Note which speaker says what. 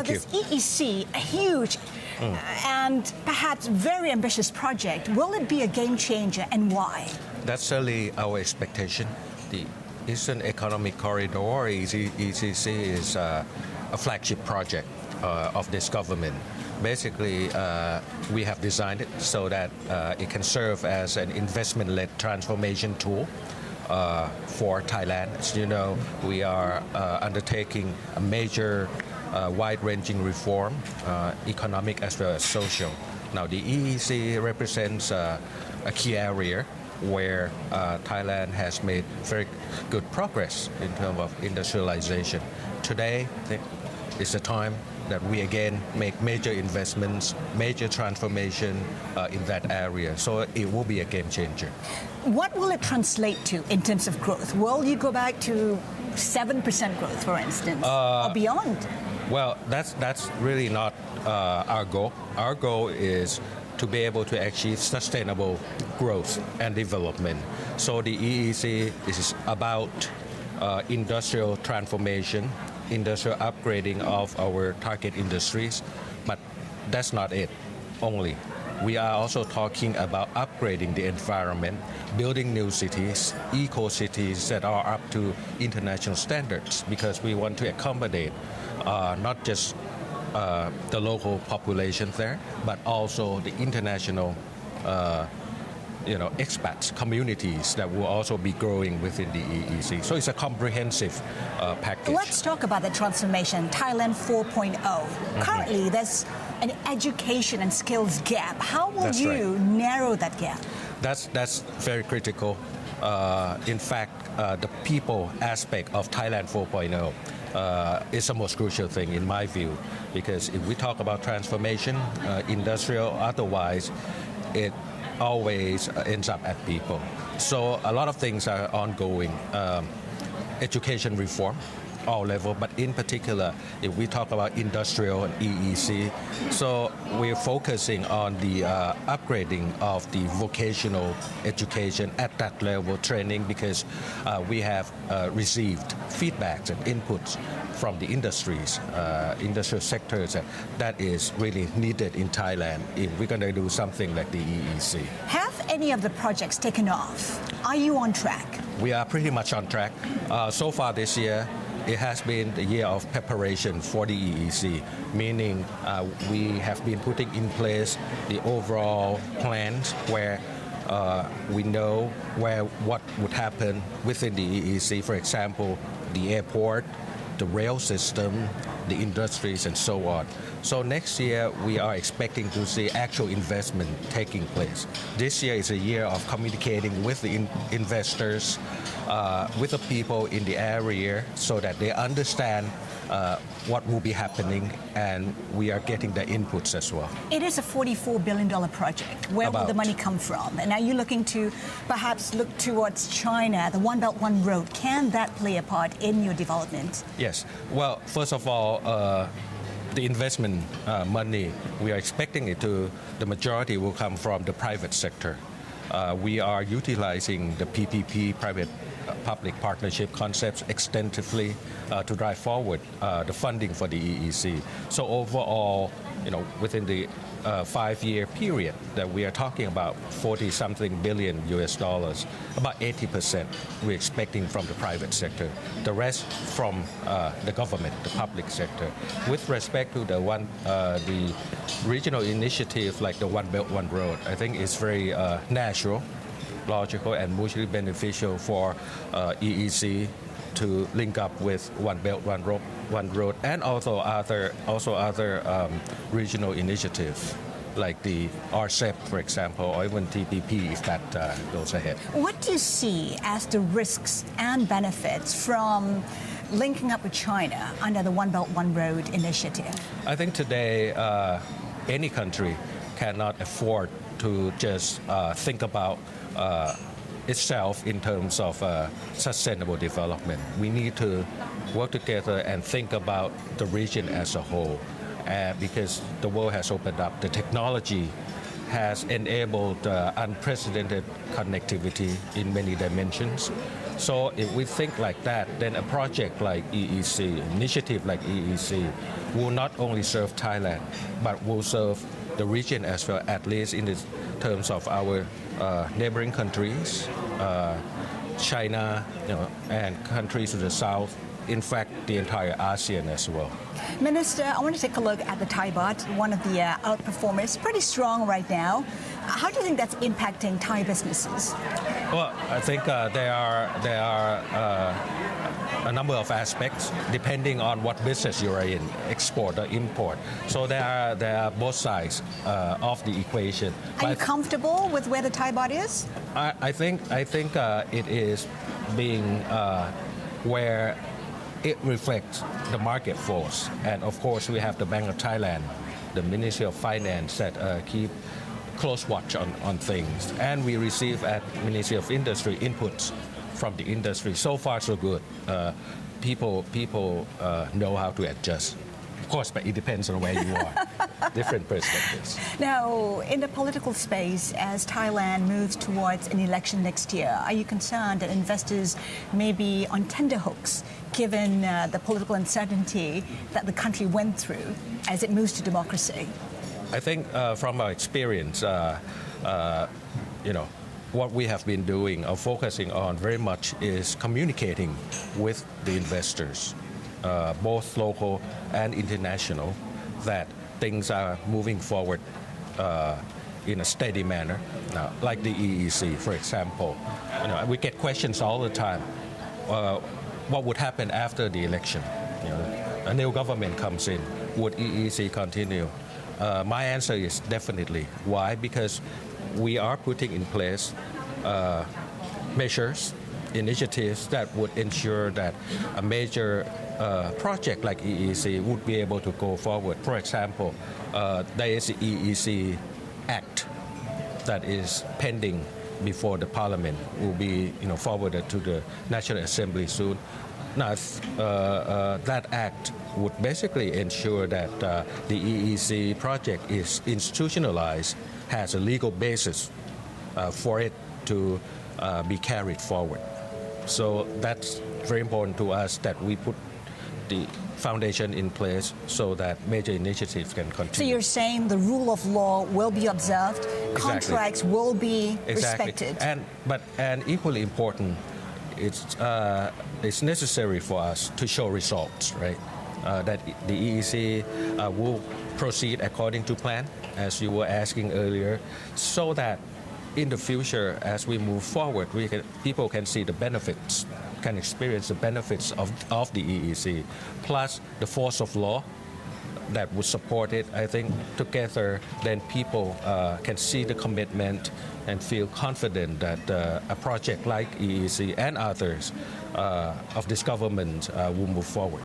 Speaker 1: this EEC, a huge and perhaps very ambitious project, will it be a game changer and why?
Speaker 2: That's certainly our expectation. The Eastern Economic Corridor, EEC, is a flagship project of this government. Basically, we have designed it so that it can serve as an investment-led transformation tool for Thailand. As you know, we are undertaking a major wide-ranging reform, economic as well as social. Now, the EEC represents a key area where Thailand has made very good progress in terms of industrialization. Today, I think it's the time that we again make major investments, major transformation in that area. So it will be a game changer.
Speaker 1: What will it translate to in terms of growth? Will you go back to 7% growth, for instance, or beyond?
Speaker 2: Well, that's really not our goal. Our goal is to be able to achieve sustainable growth and development. So the EEC is about industrial transformation, industrial upgrading of our target industries, but that's not it only. We are also talking about upgrading the environment, building new cities, eco-cities that are up to international standards, because we want to accommodate not just the local population there, but also the international expats, communities that will also be growing within the EEC. So it's a comprehensive package.
Speaker 1: Let's talk about the transformation, Thailand 4.0. Currently, there's an education and skills gap. How will you narrow that gap?
Speaker 2: That's very critical. In fact, the people aspect of Thailand 4.0 is the most crucial thing in my view, because if we talk about transformation, industrial, otherwise, it always ends up at people. So a lot of things are ongoing. Education reform, all level, but in particular, if we talk about industrial and EEC, so we're focusing on the upgrading of the vocational education at that level, training, because we have received feedbacks and inputs from the industries, industrial sectors, that is really needed in Thailand if we're going to do something like the EEC.
Speaker 1: Have any of the projects taken off? Are you on track?
Speaker 2: We are pretty much on track. So far this year, it has been the year of preparation for the EEC, meaning we have been putting in place the overall plans where we know what would happen within the EEC. For example, the airport, the rail system, the industries, and so on. So next year, we are expecting to see actual investment taking place. This year is a year of communicating with the investors, with the people in the area, so that they understand what will be happening, and we are getting the inputs as well.
Speaker 1: It is a $44 billion project. Where will the money come from? And are you looking to perhaps look towards China, the One Belt, One Road? Can that play a part in your development?
Speaker 2: Yes. Well, first of all, the investment money, we are expecting the majority will come from the private sector. We are utilizing the PPP, public partnership concepts extensively to drive forward the funding for the EEC. So overall, within the 5-year period that we are talking about, 40-something billion US dollars, about 80% we're expecting from the private sector. The rest from the government, the public sector. With respect to the regional initiative like the One Belt, One Road, I think it's very natural, logical, and mutually beneficial for EEC to link up with One Belt, One Road, and also other regional initiatives like the RCEP, for example, or even TPP if that goes ahead.
Speaker 1: What do you see as the risks and benefits from linking up with China under the One Belt, One Road initiative?
Speaker 2: I think today any country cannot afford to just think about itself in terms of sustainable development. We need to work together and think about the region as a whole, because the world has opened up. The technology has enabled unprecedented connectivity in many dimensions. So if we think like that, then a project like EEC, initiative like EEC, will not only serve Thailand, but will serve the region as well, at least in the terms of our neighboring countries, China, and countries to the south, in fact, the entire ASEAN as well.
Speaker 1: Minister, I want to take a look at the Thai baht, one of the outperformers, pretty strong right now. How do you think that's impacting Thai businesses?
Speaker 2: Well, I think there are a number of aspects depending on what business you are in, export or import. So there are both sides of the equation.
Speaker 1: Are you comfortable with where the Thai baht is?
Speaker 2: I think it is being where it reflects the market force. And of course, we have the Bank of Thailand, the Ministry of Finance that keep close watch on things. And we receive at Ministry of Industry inputs from the industry. So far, so good. People know how to adjust. Of course, but it depends on where you are. Different perspectives.
Speaker 1: Now, in the political space, as Thailand moves towards an election next year, are you concerned that investors may be on tenterhooks given the political uncertainty that the country went through as it moves to democracy?
Speaker 2: I think from our experience, what we have been doing or focusing on very much is communicating with the investors, both local and international, that things are moving forward in a steady manner. Like the EEC, for example. We get questions all the time. What would happen after the election? A new government comes in. Would EEC continue? My answer is definitely. Why? Because we are putting in place measures, initiatives that would ensure that a major project like EEC would be able to go forward. For example, there is the EEC Act that is pending before the Parliament, will be forwarded to the National Assembly soon. Now, that act would basically ensure that the EEC project is institutionalized, has a legal basis for it to be carried forward. So that's very important to us that we put the foundation in place so that major initiatives can continue.
Speaker 1: So you're saying the rule of law will be observed, contracts will be respected.
Speaker 2: And equally important, it's necessary for us to show results, right? That the EEC will proceed according to plan, as you were asking earlier, so that in the future, as we move forward, people can see the benefits, can experience the benefits of the EEC, plus the force of law that would support it. I think together, then people can see the commitment and feel confident that a project like EEC and others of this government will move forward.